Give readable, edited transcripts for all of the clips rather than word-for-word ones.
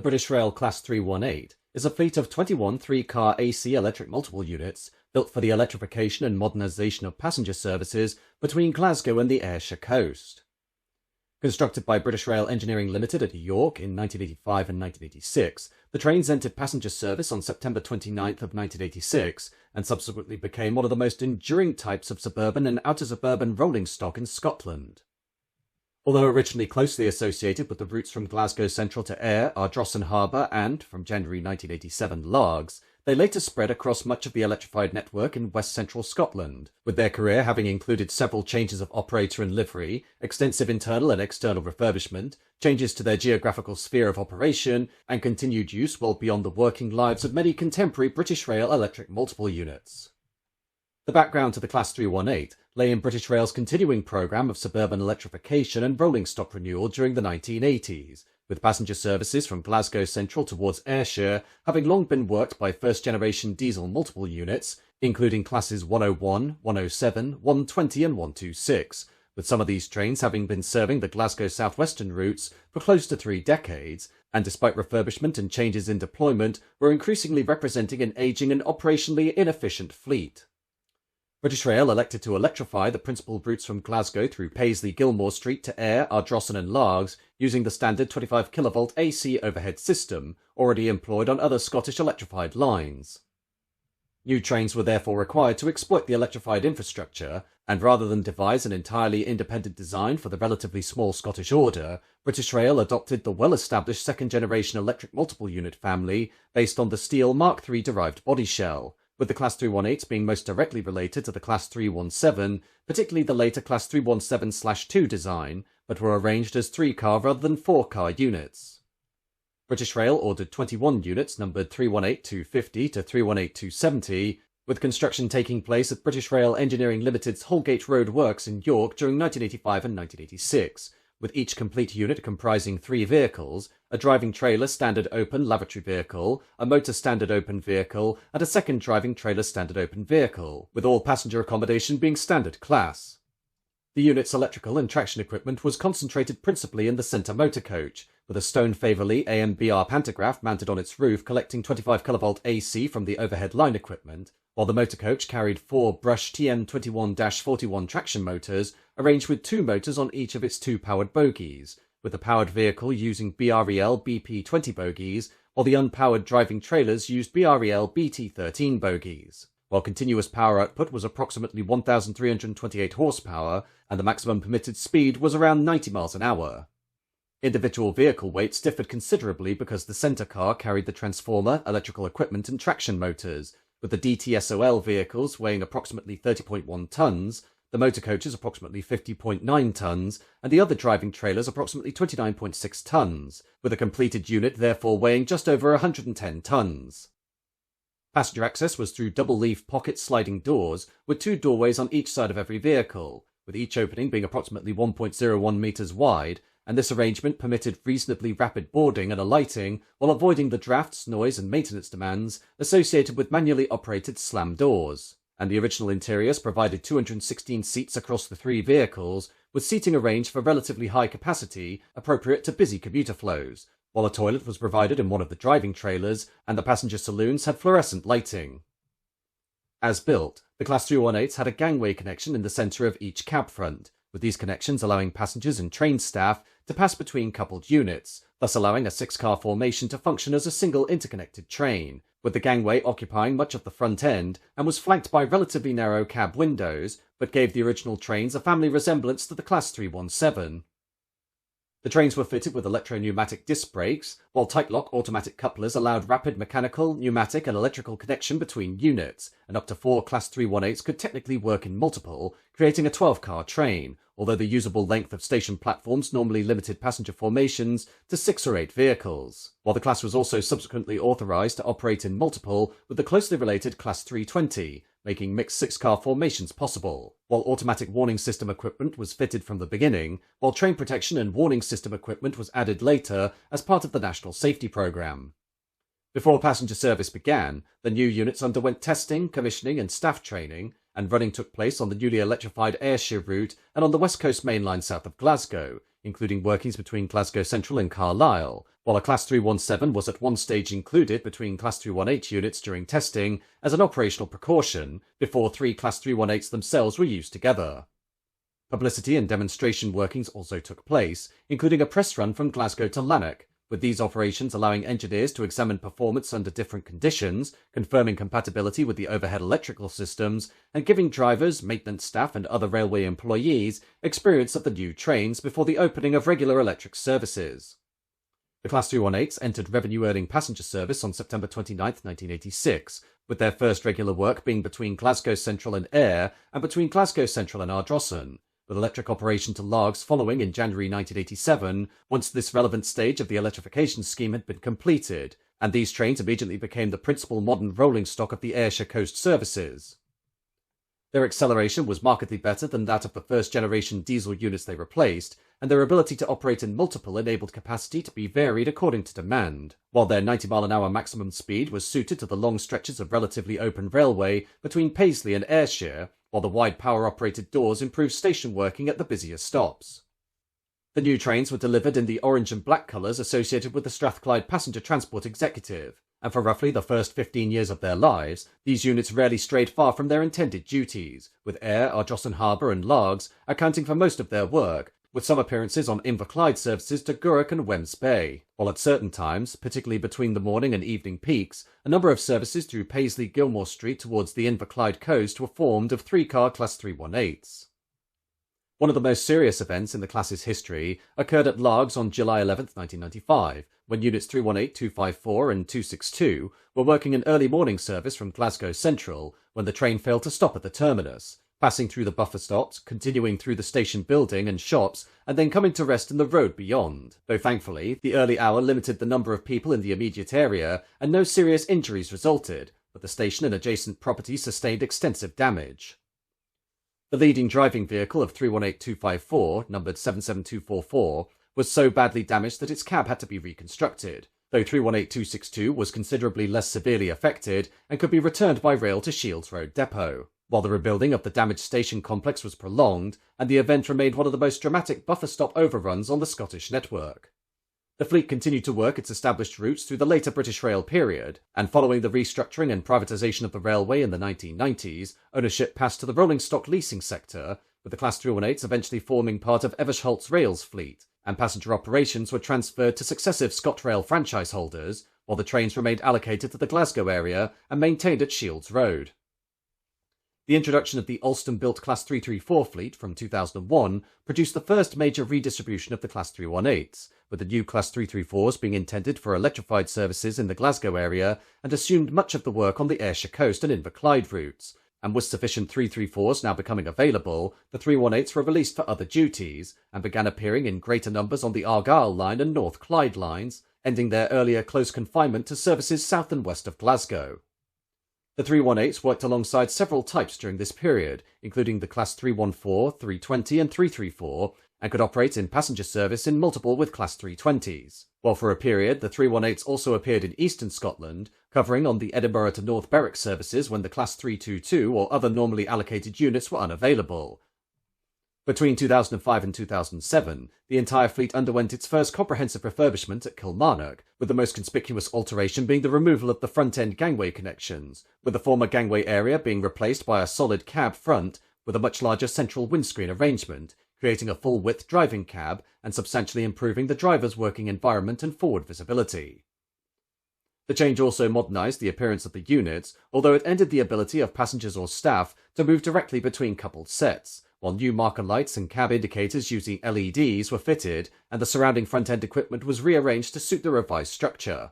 British Rail Class 318 is a fleet of 21 three-car AC electric multiple units built for the electrification and modernisation of passenger services between Glasgow and the Ayrshire Coast. Constructed by British Rail Engineering Limited at York in 1985 and 1986, the trains entered passenger service on September 29th of 1986 and subsequently became one of the most enduring types of suburban and outer suburban rolling stock in Scotland. Although originally closely associated with the routes from Glasgow Central to Ayr, Ardrossan Harbour and, from January 1987, Largs, they later spread across much of the electrified network in west central Scotland, with their career having included several changes of operator and livery, extensive internal and external refurbishment, changes to their geographical sphere of operation, and continued use well beyond the working lives of many contemporary British Rail electric multiple units. The background to the Class 318 lay in British Rail's continuing programme of suburban electrification and rolling stock renewal during the 1980s, with passenger services from Glasgow Central towards Ayrshire having long been worked by first-generation diesel multiple units, including classes 101, 107, 120 and 126, with some of these trains having been serving the Glasgow southwestern routes for close to 3 decades, and despite refurbishment and changes in deployment, were increasingly representing an ageing and operationally inefficient fleet. British Rail elected to electrify the principal routes from Glasgow through Paisley-Gilmore Street to Ayr, Ardrossan and Largs using the standard 25 kV AC overhead system already employed on other Scottish electrified lines. New trains were therefore required to exploit the electrified infrastructure, and rather than devise an entirely independent design for the relatively small Scottish order, British Rail adopted the well-established second-generation electric multiple unit family based on the steel Mark III derived body shell, with the Class 318s being most directly related to the Class 317, particularly the later Class 317/2 design, but were arranged as 3-car rather than 4-car units. British Rail ordered 21 units numbered 318-250 to 318-270, with construction taking place at British Rail Engineering Limited's Holgate Road Works in York during 1985 and 1986, with each complete unit comprising 3 vehicles, a driving trailer standard open lavatory vehicle, a motor standard open vehicle, and a second driving trailer standard open vehicle, with all passenger accommodation being standard class. The unit's electrical and traction equipment was concentrated principally in the centre motor coach, with a Stone Faverley AMBR pantograph mounted on its roof collecting 25 kV AC from the overhead line equipment, while the motor coach carried 4 Brush TM21-41 traction motors, arranged with 2 motors on each of its 2 powered bogies, with the powered vehicle using BREL BP20 bogies, while the unpowered driving trailers used BREL BT13 bogies, while continuous power output was approximately 1,328 horsepower, and the maximum permitted speed was around 90 miles an hour. Individual vehicle weights differed considerably because the centre car carried the transformer, electrical equipment and traction motors, with the DTSOL vehicles weighing approximately 30.1 tonnes, the motor coaches approximately 50.9 tonnes, and the other driving trailers approximately 29.6 tonnes, with a completed unit therefore weighing just over 110 tonnes. Passenger access was through double-leaf pocket sliding doors, with 2 doorways on each side of every vehicle, with each opening being approximately 1.01 metres wide, and this arrangement permitted reasonably rapid boarding and alighting while avoiding the drafts, noise and maintenance demands associated with manually operated slam doors, and the original interiors provided 216 seats across the 3 vehicles, with seating arranged for relatively high capacity appropriate to busy commuter flows, while a toilet was provided in one of the driving trailers and the passenger saloons had fluorescent lighting. As built, the Class 318s had a gangway connection in the centre of each cab front, with these connections allowing passengers and train staff to pass between coupled units, thus allowing a 6-car formation to function as a single interconnected train, with the gangway occupying much of the front end and was flanked by relatively narrow cab windows, but gave the original trains a family resemblance to the Class 317. The trains were fitted with electro-pneumatic disc brakes, while Tightlock automatic couplers allowed rapid mechanical, pneumatic and electrical connection between units, and up to 4 Class 318s could technically work in multiple, creating a 12-car train, although the usable length of station platforms normally limited passenger formations to 6 or 8 vehicles, while the class was also subsequently authorised to operate in multiple with the closely related Class 320, making mixed 6-car formations possible, while automatic warning system equipment was fitted from the beginning, while train protection and warning system equipment was added later as part of the National Safety Programme. Before passenger service began, the new units underwent testing, commissioning and staff training, and running took place on the newly electrified Ayrshire route and on the West Coast Main Line south of Glasgow, including workings between Glasgow Central and Carlisle, while a Class 317 was at one stage included between Class 318 units during testing as an operational precaution before 3 Class 318s themselves were used together. Publicity and demonstration workings also took place, including a press run from Glasgow to Lanark, with these operations allowing engineers to examine performance under different conditions, confirming compatibility with the overhead electrical systems, and giving drivers, maintenance staff and other railway employees experience of the new trains before the opening of regular electric services. The Class 318s entered revenue-earning passenger service on September 29, 1986, with their first regular work being between Glasgow Central and Ayr and between Glasgow Central and Ardrossan, with electric operation to Largs following in January 1987, once this relevant stage of the electrification scheme had been completed, and these trains immediately became the principal modern rolling stock of the Ayrshire Coast services. Their acceleration was markedly better than that of the first-generation diesel units they replaced, and their ability to operate in multiple enabled capacity to be varied according to demand, while their 90-mile-an-hour maximum speed was suited to the long stretches of relatively open railway between Paisley and Ayrshire, while the wide power-operated doors improved station working at the busier stops. The new trains were delivered in the orange and black colours associated with the Strathclyde Passenger Transport Executive, and for roughly the first 15 years of their lives, these units rarely strayed far from their intended duties, with Ayr, Ardrossan Harbour and Largs accounting for most of their work, with some appearances on Inverclyde services to Gourock and Wemyss Bay, while at certain times, particularly between the morning and evening peaks, a number of services through Paisley-Gilmore Street towards the Inverclyde coast were formed of 3-car Class 318s. One of the most serious events in the class's history occurred at Largs on July 11, 1995, when Units 318, 254 and 262 were working an early morning service from Glasgow Central when the train failed to stop at the terminus, passing through the buffer stops, continuing through the station building and shops, and then coming to rest in the road beyond, though thankfully the early hour limited the number of people in the immediate area and no serious injuries resulted, but the station and adjacent property sustained extensive damage. The leading driving vehicle of 318254, numbered 77244, was so badly damaged that its cab had to be reconstructed, though 318262 was considerably less severely affected and could be returned by rail to Shields Road Depot, while the rebuilding of the damaged station complex was prolonged and the event remained one of the most dramatic buffer stop overruns on the Scottish network. The fleet continued to work its established routes through the later British Rail period, and following the restructuring and privatisation of the railway in the 1990s, ownership passed to the rolling stock leasing sector, with the Class 318s eventually forming part of Eversholt's Rail's fleet, and passenger operations were transferred to successive ScotRail franchise holders, while the trains remained allocated to the Glasgow area and maintained at Shields Road. The introduction of the Alstom-built Class 334 fleet from 2001 produced the first major redistribution of the Class 318s, with the new Class 334s being intended for electrified services in the Glasgow area and assumed much of the work on the Ayrshire Coast and Inverclyde routes, and with sufficient 334s now becoming available, the 318s were released for other duties, and began appearing in greater numbers on the Argyll line and North Clyde lines, ending their earlier close confinement to services south and west of Glasgow. The 318s worked alongside several types during this period, including the Class 314, 320 and 334, and could operate in passenger service in multiple with Class 320s, while for a period the 318s also appeared in eastern Scotland, covering on the Edinburgh to North Berwick services when the Class 322 or other normally allocated units were unavailable. Between 2005 and 2007, the entire fleet underwent its first comprehensive refurbishment at Kilmarnock, with the most conspicuous alteration being the removal of the front-end gangway connections, with the former gangway area being replaced by a solid cab front with a much larger central windscreen arrangement, creating a full-width driving cab and substantially improving the driver's working environment and forward visibility. The change also modernised the appearance of the units, although it ended the ability of passengers or staff to move directly between coupled sets, while new marker lights and cab indicators using LEDs were fitted and the surrounding front-end equipment was rearranged to suit the revised structure.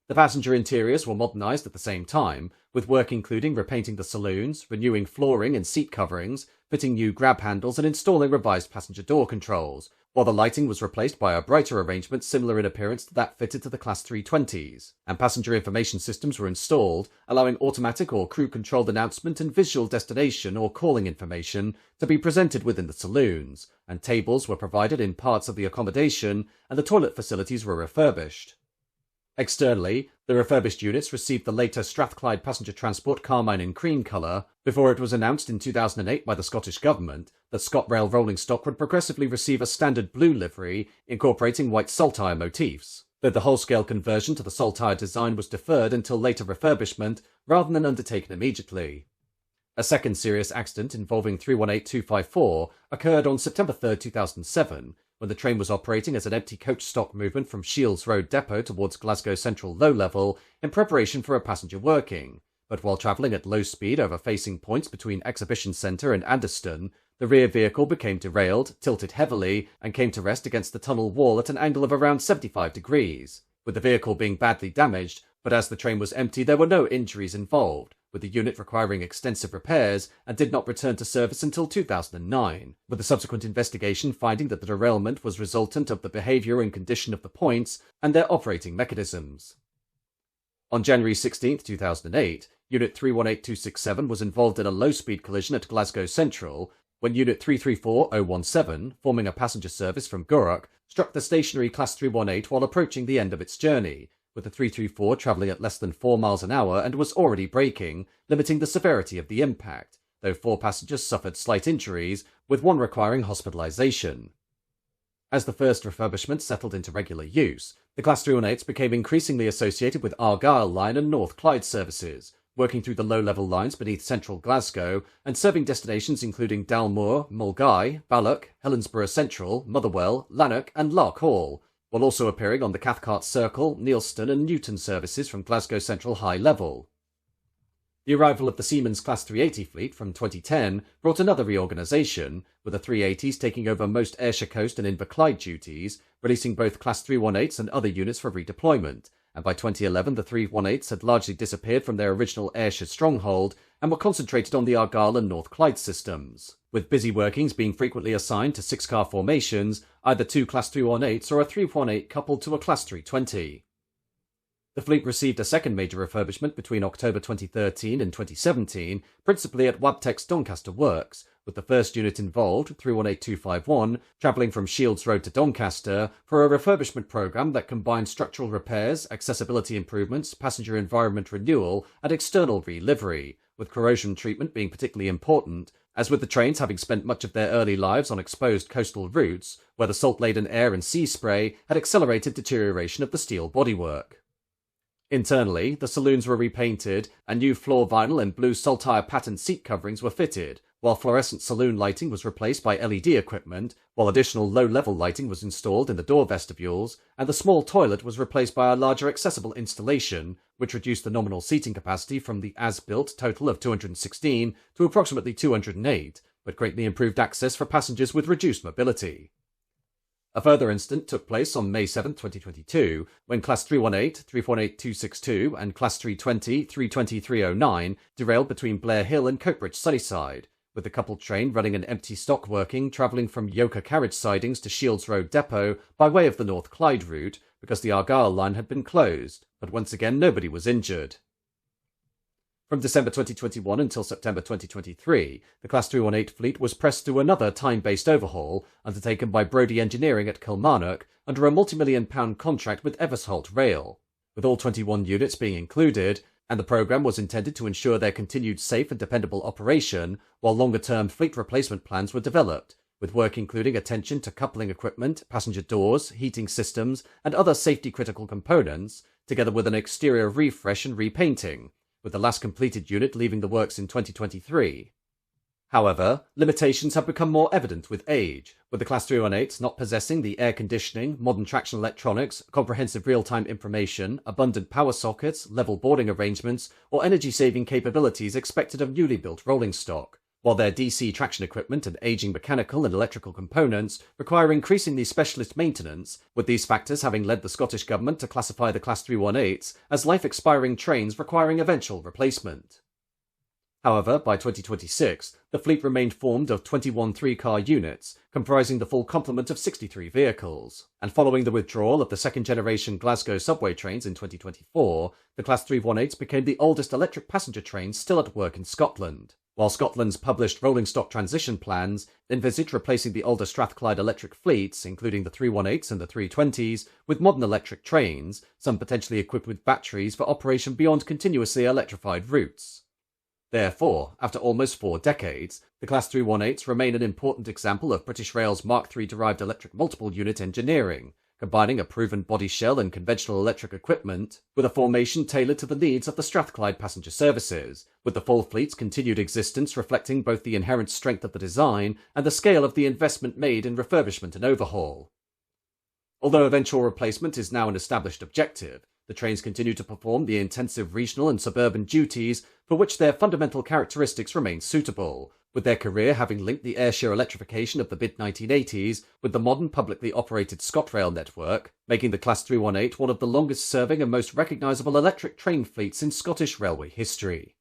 The passenger interiors were modernised at the same time, with work including repainting the saloons, renewing flooring and seat coverings, fitting new grab handles and installing revised passenger door controls, while the lighting was replaced by a brighter arrangement similar in appearance to that fitted to the Class 320s, and passenger information systems were installed, allowing automatic or crew-controlled announcement and visual destination or calling information to be presented within the saloons, and tables were provided in parts of the accommodation, and the toilet facilities were refurbished. Externally, The refurbished units received the later Strathclyde passenger transport carmine in cream colour before it was announced in 2008 by the Scottish Government that ScotRail rolling stock would progressively receive a standard blue livery incorporating white saltire motifs, though the whole-scale conversion to the saltire design was deferred until later refurbishment rather than undertaken immediately. A second serious accident involving 318254 occurred on September 3, 2007, when the train was operating as an empty coach stock movement from Shields Road Depot towards Glasgow Central low level in preparation for a passenger working, but while travelling at low speed over facing points between Exhibition Centre and Anderston, the rear vehicle became derailed, tilted heavily, and came to rest against the tunnel wall at an angle of around 75 degrees, with the vehicle being badly damaged, but as the train was empty there were no injuries involved, with the unit requiring extensive repairs and did not return to service until 2009, with the subsequent investigation finding that the derailment was resultant of the behaviour and condition of the points and their operating mechanisms. On January 16, 2008, Unit 318267 was involved in a low-speed collision at Glasgow Central when Unit 334017, forming a passenger service from Gourock, struck the stationary Class 318 while approaching the end of its journey, with the 334 travelling at less than 4 miles an hour and was already braking, limiting the severity of the impact, though 4 passengers suffered slight injuries, with 1 requiring hospitalisation. As the first refurbishment settled into regular use, the Class 318s became increasingly associated with Argyll Line and North Clyde services, working through the low-level lines beneath central Glasgow and serving destinations including Dalmore, Mulgai, Balloch, Helensburgh Central, Motherwell, Lanark and Lark Hall, while also appearing on the Cathcart Circle, Neilston and Newton services from Glasgow Central High Level. The arrival of the Siemens Class 380 fleet from 2010 brought another reorganisation, with the 380s taking over most Ayrshire Coast and Inverclyde duties, releasing both Class 318s and other units for redeployment, and by 2011 the 318s had largely disappeared from their original Ayrshire stronghold and were concentrated on the Argyll and North Clyde systems, with busy workings being frequently assigned to 6-car formations, either 2 Class 318s or a 318 coupled to a Class 320. The fleet received a second major refurbishment between October 2013 and 2017, principally at Wabtec's Doncaster Works, with the first unit involved, 318251, travelling from Shields Road to Doncaster for a refurbishment programme that combined structural repairs, accessibility improvements, passenger environment renewal, and external re-livery, with corrosion treatment being particularly important, as with the trains having spent much of their early lives on exposed coastal routes, where the salt-laden air and sea spray had accelerated deterioration of the steel bodywork. Internally, the saloons were repainted, and new floor vinyl and blue saltire patterned seat coverings were fitted, while fluorescent saloon lighting was replaced by LED equipment, while additional low-level lighting was installed in the door vestibules, and the small toilet was replaced by a larger accessible installation, which reduced the nominal seating capacity from the as-built total of 216 to approximately 208, but greatly improved access for passengers with reduced mobility. A further incident took place on May 7, 2022, when Class 318, 318262 and Class 320, 32309 derailed between Blair Hill and Coatbridge Sunnyside, with the coupled train running an empty stock working travelling from Yoker carriage sidings to Shields Road Depot by way of the North Clyde route because the Argyll line had been closed, but once again nobody was injured. From December 2021 until September 2023, the Class 318 fleet was pressed through another time-based overhaul undertaken by Brodie Engineering at Kilmarnock under a multi-million-pound contract with Eversholt Rail, with all 21 units being included, and the programme was intended to ensure their continued safe and dependable operation, while longer-term fleet replacement plans were developed, with work including attention to coupling equipment, passenger doors, heating systems, and other safety-critical components, together with an exterior refresh and repainting, with the last completed unit leaving the works in 2023. However, limitations have become more evident with age, with the Class 318s not possessing the air conditioning, modern traction electronics, comprehensive real-time information, abundant power sockets, level boarding arrangements, or energy-saving capabilities expected of newly built rolling stock, while their DC traction equipment and aging mechanical and electrical components require increasingly specialist maintenance, with these factors having led the Scottish Government to classify the Class 318s as life-expiring trains requiring eventual replacement. However, by 2026, the fleet remained formed of 21 3-car units, comprising the full complement of 63 vehicles, and following the withdrawal of the second-generation Glasgow subway trains in 2024, the Class 318s became the oldest electric passenger trains still at work in Scotland. while Scotland's published rolling stock transition plans envisage replacing the older Strathclyde electric fleets, including the 318s and the 320s, with modern electric trains, some potentially equipped with batteries for operation beyond continuously electrified routes. Therefore, after almost 4 decades, the Class 318s remain an important example of British Rail's Mark III-derived electric multiple unit engineering, combining a proven body shell and conventional electric equipment with a formation tailored to the needs of the Strathclyde passenger services, with the full fleet's continued existence reflecting both the inherent strength of the design and the scale of the investment made in refurbishment and overhaul. Although eventual replacement is now an established objective, the trains continue to perform the intensive regional and suburban duties for which their fundamental characteristics remain suitable, with their career having linked the Ayrshire electrification of the mid-1980s with the modern publicly operated ScotRail network, making the Class 318 one of the longest-serving and most recognisable electric train fleets in Scottish railway history.